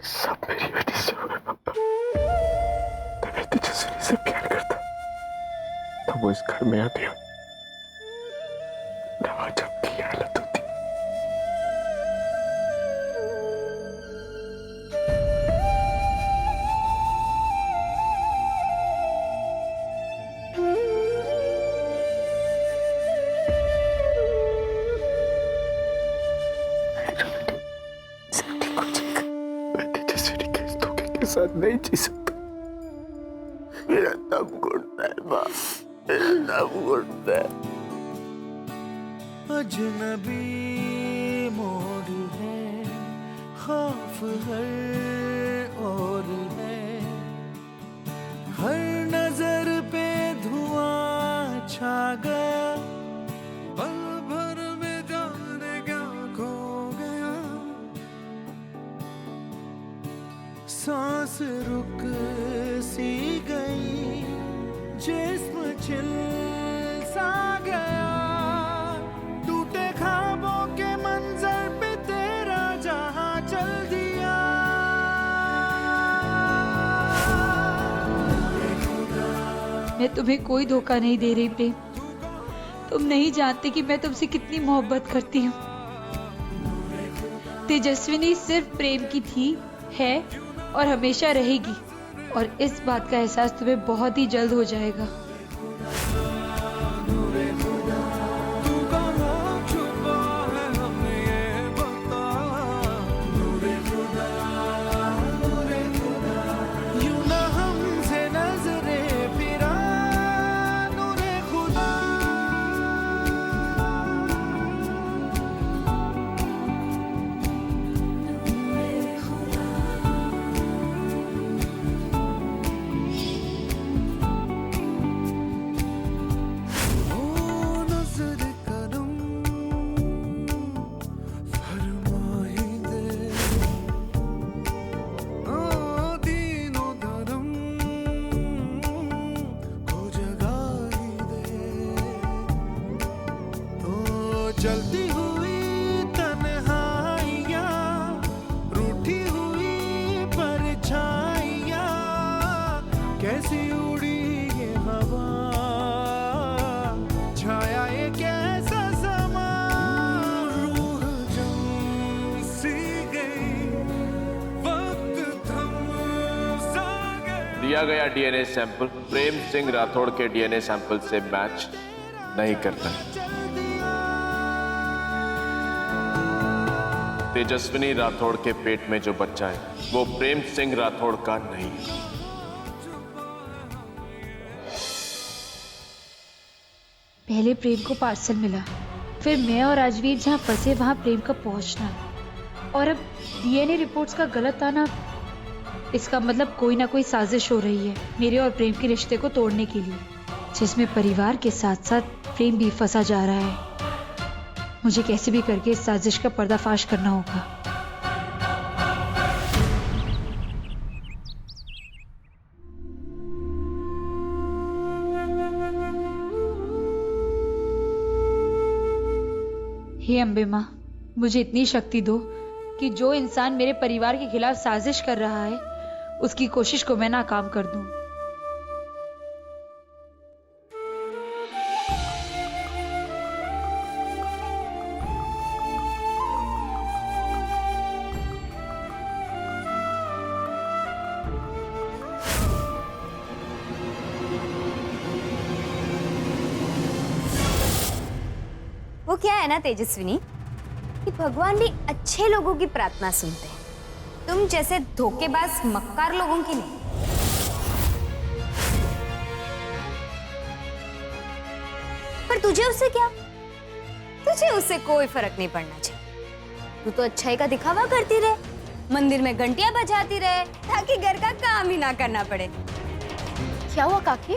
सब मेरी वजह से हुआ पापा। मैं तेजस्विनी से प्यार करता तो वो इस घर में आती हो ना आज आपकी हालत होती। मैं तेजस्विनी के इस धोखे के साथ नहीं जी सकता। मेरा दम घुटता है माँ, मेरा दम घुटता है। अजनबी मोड़ है, खौफ हर और है, हर नजर पे धुआं छा गया, पल भर में जाने क्या खो गया, सांस रुक सी गई, जिस्म छिल सा गया, टूटे ख्वाबों के मंजर पे तेरा जहां चल दिया। मैं तुम्हें कोई धोखा नहीं दे रही प्रेम। तुम नहीं जानते कि मैं तुमसे कितनी मोहब्बत करती हूँ। तेजस्विनी सिर्फ प्रेम की थी, है और हमेशा रहेगी, और इस बात का एहसास तुम्हें बहुत ही जल्द हो जाएगा। जलती हुई तन्हाइयाँ, रूठी हुई परछाइयाँ, कैसी उड़ी ये हवा, छाया ये कैसा समा, रूह जम सी गई, वक्त थम सा गया। दिया गया डीएनए सैंपल प्रेम सिंह राठौड़ के डीएनए सैंपल से मैच नहीं करता। तेजस्विनी राठौड़ के पेट में जो बच्चा है वो प्रेम सिंह राठौड़ का नहीं है। पहले प्रेम को पार्सल मिला, फिर मैं और राजवीर जहाँ फंसे वहां प्रेम का पहुंचना, और अब डीएनए रिपोर्ट्स का गलत आना। इसका मतलब कोई ना कोई साजिश हो रही है मेरे और प्रेम के रिश्ते को तोड़ने के लिए, जिसमें परिवार के साथ साथ प्रेम भी फंसा जा रहा है। मुझे कैसे भी करके इस साजिश का पर्दाफाश करना होगा। हे अम्बे माँ, मुझे इतनी शक्ति दो कि जो इंसान मेरे परिवार के खिलाफ साजिश कर रहा है उसकी कोशिश को मैं नाकाम कर दूं। वो क्या है ना तेजस्विनी, कि भगवान भी अच्छे लोगों की प्रार्थना सुनते हैं, तुम जैसे धोखेबाज मक्कार लोगों की नहीं। पर तुझे उससे क्या? तुझे उससे कोई फर्क नहीं पड़ना चाहिए। तू तो अच्छाई का दिखावा करती रहे, मंदिर में घंटियां बजाती रहे, ताकि घर का काम ही ना करना पड़े। क्या हुआ काकी?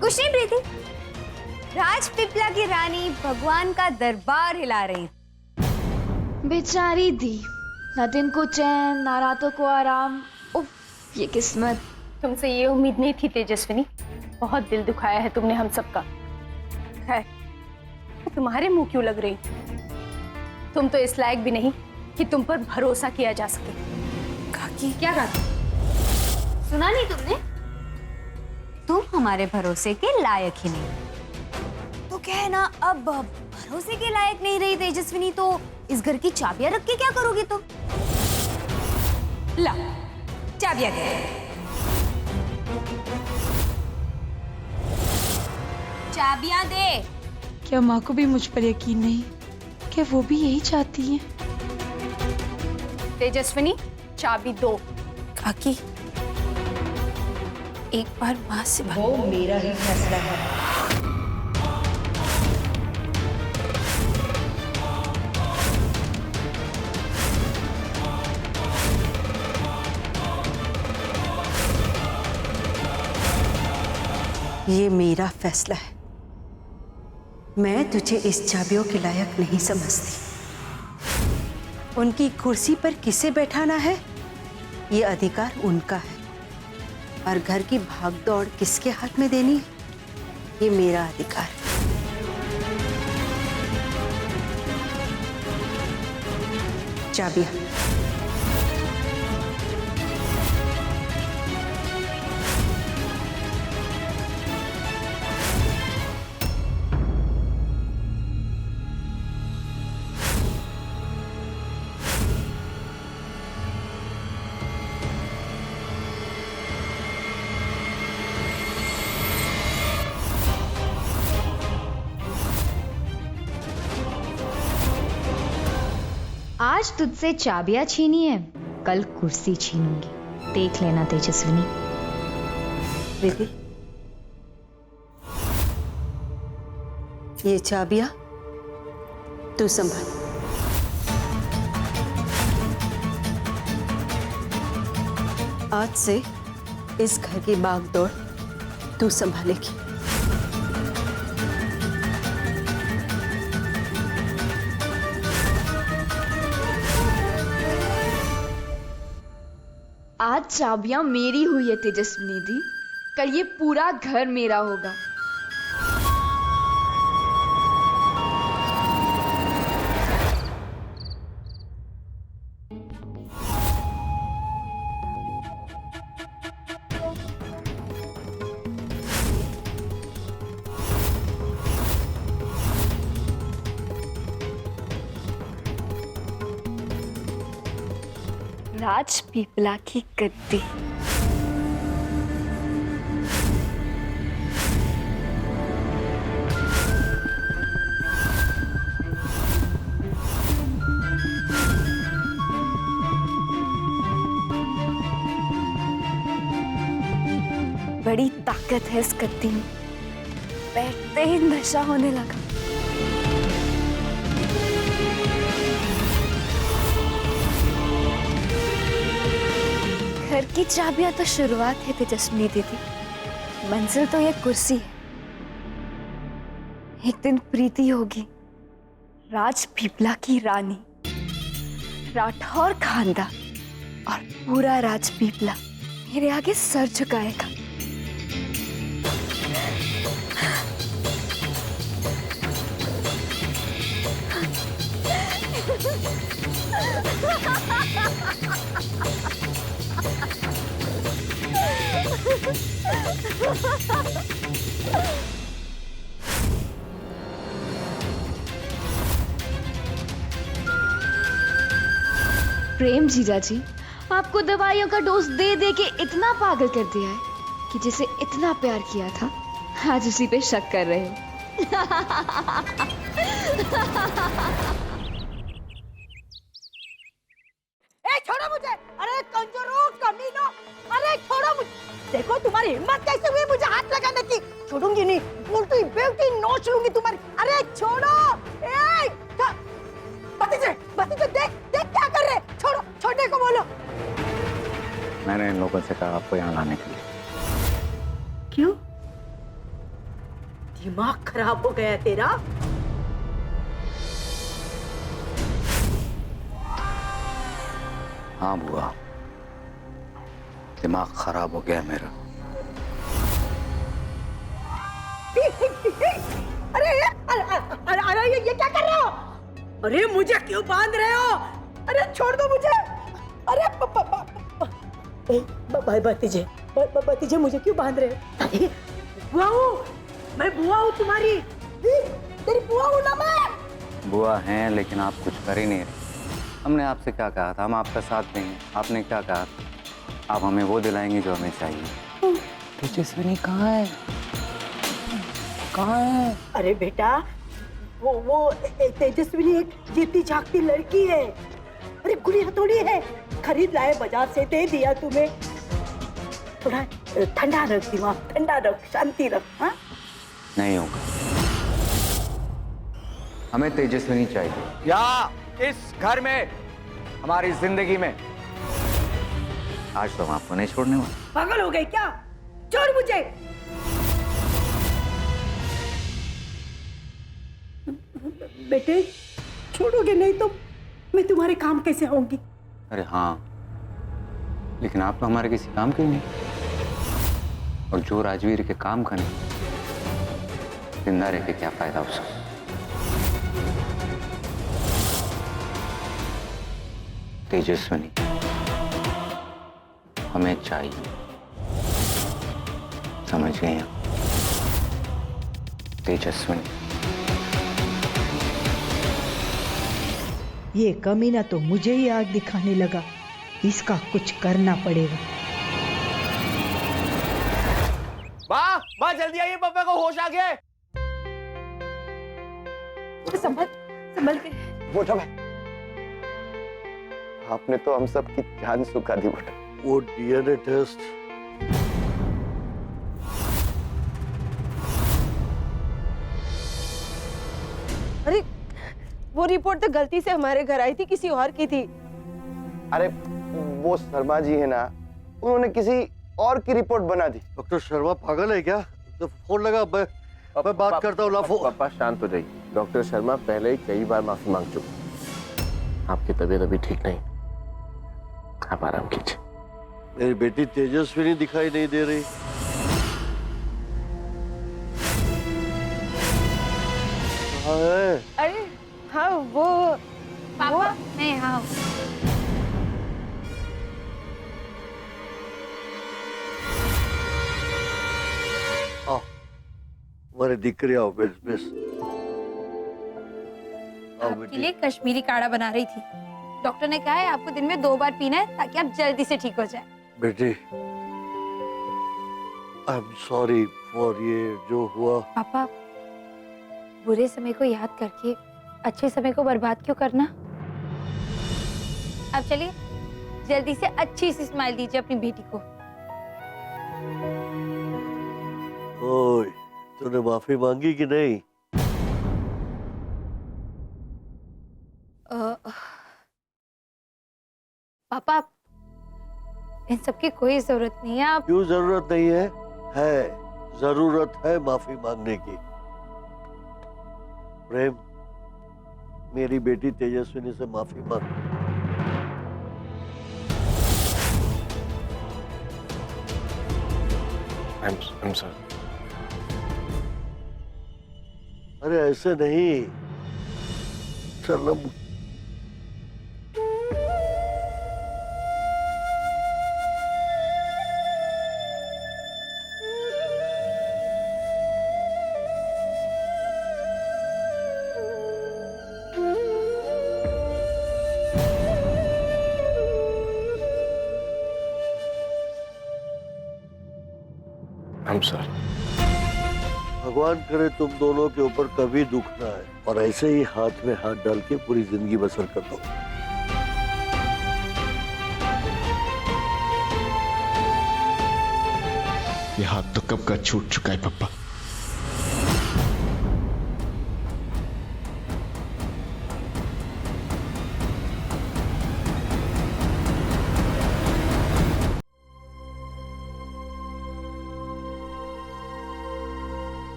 कुछ नहीं प्रीति, राजपीपला की रानी भगवान का दरबार हिला रही। बेचारी दी, ना दिन को चैन ना रातों को आराम। उफ, ये किस्मत। तुमसे ये उम्मीद नहीं थी तेजस्विनी, बहुत दिल दुखाया है तुमने हम सबका। खैर, तुम्हारे मुंह क्यों लग रही? तुम तो इस लायक भी नहीं कि तुम पर भरोसा किया जा सके। कि क्या कहा? सुना नहीं तुमने? तुम हमारे भरोसे के लायक ही नहीं। तो क्या है ना, अब भरोसे के लायक नहीं रही तेजस्विनी, तो इस घर की चाबियां रख के क्या करोगी तुम? ला, चाबियां दे। चाबियां दे। क्या माँ को भी मुझ पर यकीन नहीं? क्या वो भी यही चाहती हैं? तेजस्विनी, चाबी दो। काकी, एक बार माँ से बात। वो मेरा ही फैसला है। ये मेरा फैसला है। मैं तुझे इस चाबियों के लायक नहीं समझती। उनकी कुर्सी पर किसे बैठाना है, ये अधिकार उनका है, और घर की भागदौड़ किसके हाथ में देनी है, ये मेरा अधिकार है। चाबियां। आज तुझसे चाबियां छीनी है, कल कुर्सी छीनूंगी, देख लेना तेजस्विनी। दीदी, ये चाबियां तू संभाल। आज से इस घर की भागदौड़ तू संभालेगी। आज चाबियां मेरी हुई है तेजस्विनी दी, कल ये पूरा घर मेरा होगा। राज पीपला की गद्दी। बड़ी ताकत है इस गद्दी में, बैठते ही नशा होने लगा। घर की चाबियां तो शुरुआत है तेजस्विनी दीदी, मंजिल तो ये कुर्सी है। एक दिन प्रीति होगी राज पीपला की रानी, राठौर खानदान और पूरा राज पीपला मेरे आगे सर झुकाएगा। प्रेम जीजा जी, आपको दवाइयों का डोज दे दे के इतना पागल कर दिया है कि जिसे इतना प्यार किया था आज उसी पे शक कर रहे हो। छोड़ो मुझे! अरे कंजरों, कमीनों! अरे छोड़ो मुझे! देखो तुम्हारी हिम्मत कैसे हुई मुझे हाथ लगाने की। छोड़ूंगी नहीं, उल्टी बेल्टी नोच लूंगी तुम्हारी। अरे छोड़ो! भतीजे, भतीजे देख देख क्या कर रहे? छोड़ो, छोड़ने को बोलो। मैंने इन लोगों से कहा आपको यहाँ लाने के लिए। क्यों? दिमाग खराब हो गया तेरा? हाँ बुआ, दिमाग खराब हो गया मेरा। अरे ये क्या कर रहे हो? अरे मुझे क्यों बांध रहे हो? अरे छोड़ दो मुझे। अरे भतीजे भतीजे मुझे क्यों बांध रहे हो? अरे बुआ हूँ मैं, बुआ हूँ तुम्हारी, तेरी बुआ हूँ ना मैं। बुआ हैं लेकिन आप कुछ कर ही नहीं रहे। हमने आपसे क्या कहा था, हम आपका साथ देंगे। आपने क्या कहा था, आप हमें वो दिलाएंगे जो हमें चाहिए। तेजस्विनी कहाँ है, कहाँ है? अरे बेटा वो तेजस्विनी एक जीती जागती लड़की है। अरे गुड़िया थोड़ी है, खरीद लाए बाजार से, दे दिया तुम्हें। थोड़ा ठंडा रख दिमाग, ठंडा रख, शांति रख। हाँ नहीं होगा, हमें तेजस्विनी चाहिए। या इस घर में, हमारी जिंदगी में। आज तो हम आपको नहीं छोड़ने वाले। पागल हो गए क्या? छोड़ मुझे। बेटे छोड़ोगे नहीं तो मैं तुम्हारे काम कैसे होंगी? अरे हाँ, लेकिन आप तो हमारे किसी काम के नहीं। और जो राजवीर के काम का नहीं, जिंदा रह के क्या फायदा उसका। तेजस्विनी हमें चाहिए, समझ गए हैं? तेजस्विनी। ये कमीना तो मुझे ही आग दिखाने लगा, इसका कुछ करना पड़ेगा। माँ जल्दी आइए, पापा को होश आ गया। संभल के। बेटा भाई, आपने तो हम सब की जान सुखा दी बेटा। वो डीएनए टेस्ट अरे वो रिपोर्ट तो गलती से हमारे घर आई थी, किसी और की थी। अरे वो शर्मा जी है ना, उन्होंने किसी और की रिपोर्ट बना दी। डॉक्टर शर्मा पागल है क्या? तो फोन लगा, मैं बात करता हूँ। पापा शांत हो जाइए। डॉक्टर शर्मा पहले ही कई बार माफी मांग चुके। आपकी तबीयत अभी ठीक नहीं, आप आराम कीजिए। मेरी बेटी तेजस्विनी दिखाई नहीं दे रही। कहाँ है? अरे हाँ वो पापा मैं यहाँ हूँ। आओ, हमारे दिक्करी आओ, बेस बेस। आओ आपके बेटी। लिए कश्मीरी काढ़ा बना रही थी। डॉक्टर ने कहा है आपको दिन में 2 बार पीना है ताकि आप जल्दी से ठीक हो जाए। बेटी आई एम सॉरी फॉर ये जो हुआ। पापा बुरे समय को याद करके अच्छे समय को बर्बाद क्यों करना? अब चलिए जल्दी से अच्छी सी स्माइल दीजिए अपनी बेटी को। ओए, तूने माफी मांगी कि नहीं? पापा इन सब की कोई जरूरत नहीं है। आप क्यों जरूरत नहीं है? जरूरत है माफी मांगने की। प्रेम, मेरी बेटी तेजस्विनी से माफी मांग। I'm sorry. अरे ऐसे नहीं, चलो। I'm sorry. भगवान करे तुम दोनों के ऊपर कभी दुख ना आए और ऐसे ही हाथ में हाथ डाल के पूरी जिंदगी बसर कर दो। ये हाथ तो कब का छूट चुका है पापा।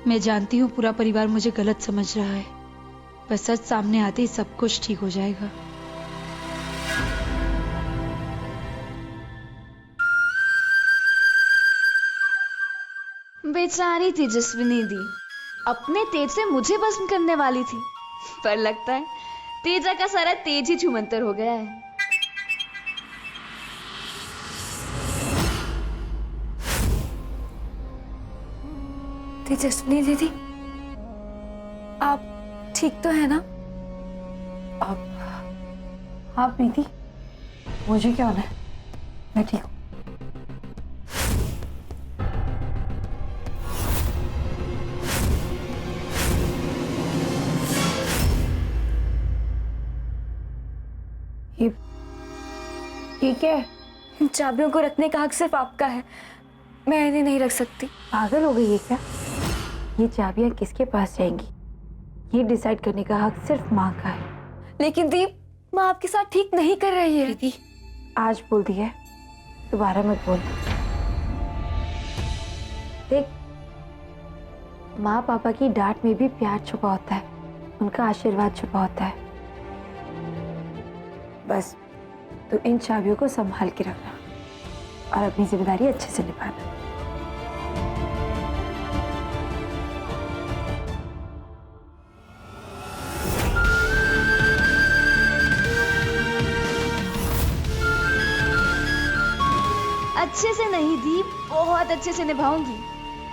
मैं जानती हूँ पूरा परिवार मुझे गलत समझ रहा है, पर सच सामने आते ही सब कुछ ठीक हो जाएगा। बेचारी तेजस्विनी दी अपने तेज से मुझे पसंद करने वाली थी, पर लगता है तेजा का सारा तेज ही छुमंतर हो गया है। तेजस्विनी दीदी, आप ठीक तो है ना? हाँ प्रीति, मुझे क्या होना है, मैं ठीक हूँ। ये क्या है? इन चाबियों को रखने का हक सिर्फ आपका है, मैं इन्हें नहीं रख सकती। पागल हो गई है क्या? ये चाबियां किसके पास जाएंगी, ये डिसाइड करने का हक सिर्फ माँ का है। लेकिन दीप, माँ आपके साथ ठीक नहीं कर रही है। प्रीति, आज बोल दिया है, दोबारा मत बोलना। देख, माँ पापा की डांट में भी प्यार छुपा होता है, उनका आशीर्वाद छुपा होता है। बस तो इन चाबियों को संभाल के रखना और अपनी जिम्मेदारी अच्छे से निभाना। अच्छे से नहीं दीप, बहुत अच्छे से निभाऊंगी।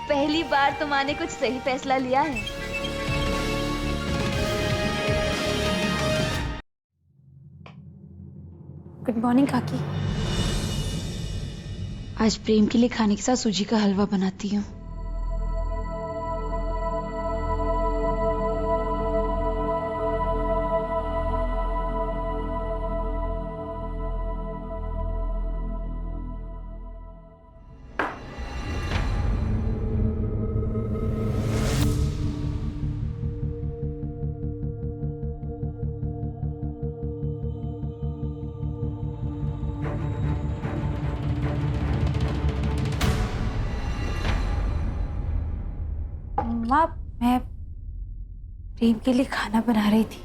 पहली बार तुम्हारे कुछ सही फैसला लिया है। गुड मॉर्निंग काकी। आज प्रेम के लिए खाने के साथ सूजी का हलवा बनाती हूँ। माँ, मैं प्रेम के लिए खाना बना रही थी।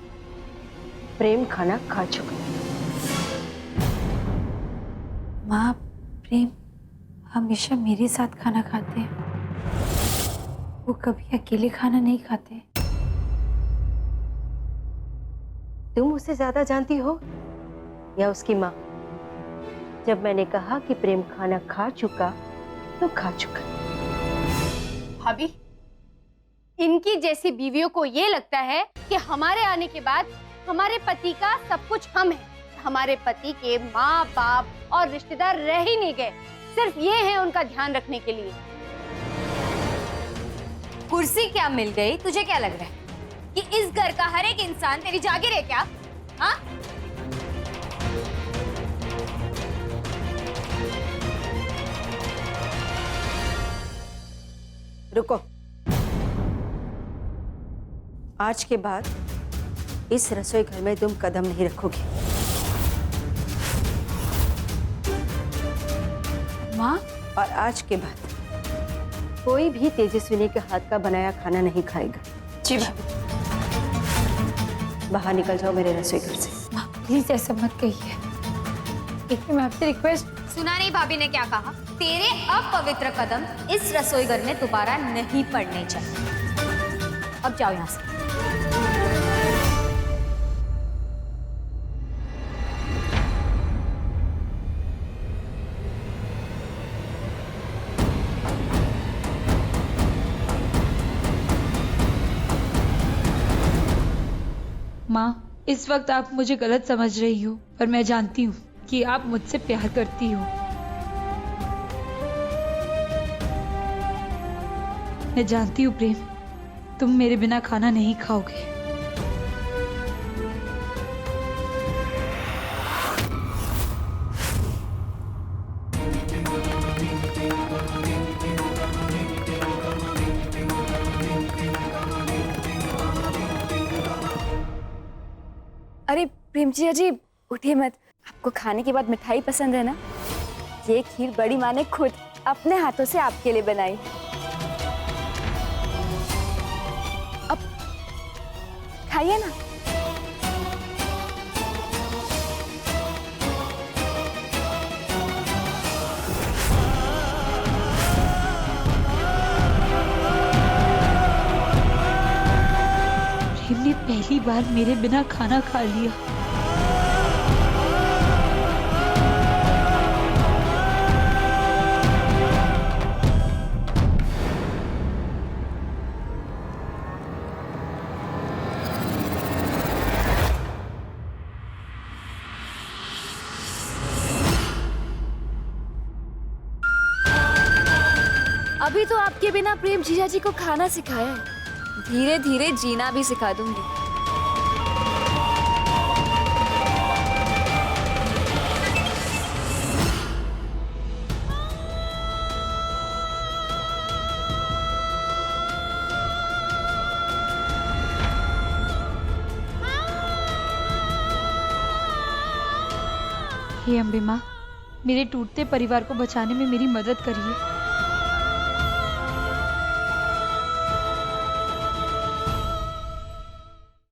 प्रेम खाना खा चुका है। माँ, प्रेम हमेशा मेरे साथ खाना खाते हैं, वो कभी अकेले खाना नहीं खाते। तुम उसे ज्यादा जानती हो या उसकी माँ? जब मैंने कहा कि प्रेम खाना खा चुका तो खा चुका। भाभी, इनकी जैसी बीवियों को ये लगता है कि हमारे आने के बाद हमारे पति का सब कुछ हम है। हमारे पति के माँ बाप और रिश्तेदार रह ही नहीं गए, सिर्फ ये है उनका ध्यान रखने के लिए। कुर्सी क्या मिल गई? तुझे क्या लग रहा है कि इस घर का हर एक इंसान तेरी जागीर है क्या? हाँ? रुको, आज के बाद इस रसोई घर में तुम कदम नहीं रखोगे। माँ, और आज के बाद कोई भी तेजस्विनी के हाथ का बनाया खाना नहीं खाएगा। जी भाभी। बाहर निकल जाओ मेरे रसोई घर से। माँ प्लीज ऐसा मत कहिए, लेकिन मैं आपसे रिक्वेस्ट। सुना नहीं भाभी ने क्या कहा? तेरे अपवित्र कदम इस रसोई घर में दोबारा नहीं पड़ने चाहिए। अब जाओ यहाँ से। माँ, इस वक्त आप मुझे गलत समझ रही हो, पर मैं जानती हूँ कि आप मुझसे प्यार करती हो। मैं जानती हूँ प्रेम, तुम मेरे बिना खाना नहीं खाओगे। अरे प्रेम जी अजी, उठिए मत। आपको खाने के बाद मिठाई पसंद है ना? ये खीर बड़ी माँ ने खुद अपने हाथों से आपके लिए बनाई। अब खाइए ना। प्रेम ने पहली बार मेरे बिना खाना खा लिया। अभी तो आपके बिना प्रेम जीजा जी को खाना सिखाया है, धीरे धीरे जीना भी सिखा दूंगी। हे अम्बे माँ, मेरे टूटते परिवार को बचाने में मेरी मदद करिए।